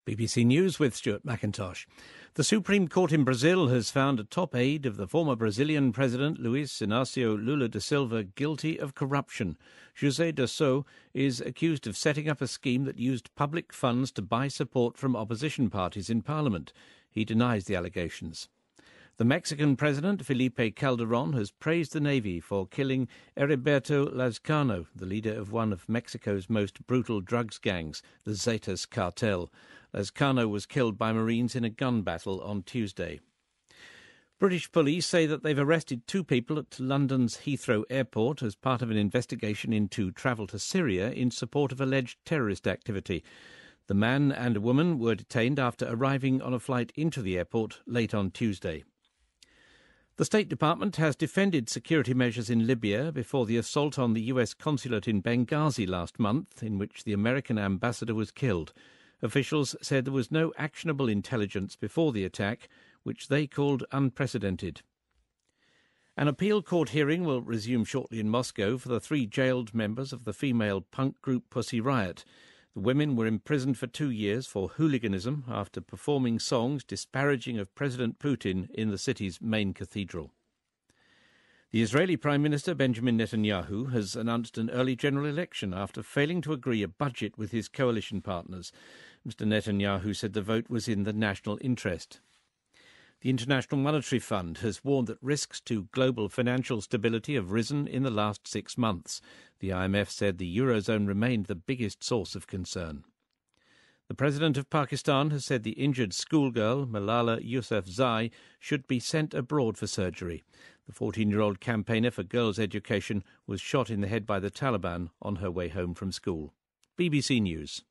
BBC News with Stuart McIntosh. The Supreme Court in Brazil has found a top aide of the former Brazilian President Luiz Inácio Lula da Silva guilty of corruption. José Dassou is accused of setting up a scheme that used public funds to buy support from opposition parties in Parliament. He denies the allegations. The Mexican President, Felipe Calderón, has praised the Navy for killing Heriberto Lazcano, the leader of one of Mexico's most brutal drugs gangs, the Zetas cartel. Lazcano was killed by Marines in a gun battle on Tuesday. British police say that they've arrested two people at London's Heathrow Airport as part of an investigation into travel to Syria in support of alleged terrorist activity. The man and a woman were detained after arriving on a flight into the airport late on Tuesday. The State Department has defended security measures in Libya before the assault on the US consulate in Benghazi last month, in which the American ambassador was killed. Officials said there was no actionable intelligence before the attack, which they called unprecedented. An appeal court hearing will resume shortly in Moscow for the three jailed members of the female punk group Pussy Riot. The women were imprisoned for 2 years for hooliganism after performing songs disparaging of President Putin in the city's main cathedral. The Israeli Prime Minister Benjamin Netanyahu has announced an early general election after failing to agree a budget with his coalition partners. Mr. Netanyahu said the vote was in the national interest. The International Monetary Fund has warned that risks to global financial stability have risen in the last 6 months. The IMF said the Eurozone remained the biggest source of concern. The President of Pakistan has said the injured schoolgirl, Malala Yousafzai, should be sent abroad for surgery. The 14-year-old campaigner for girls' education was shot in the head by the Taliban on her way home from school. BBC News.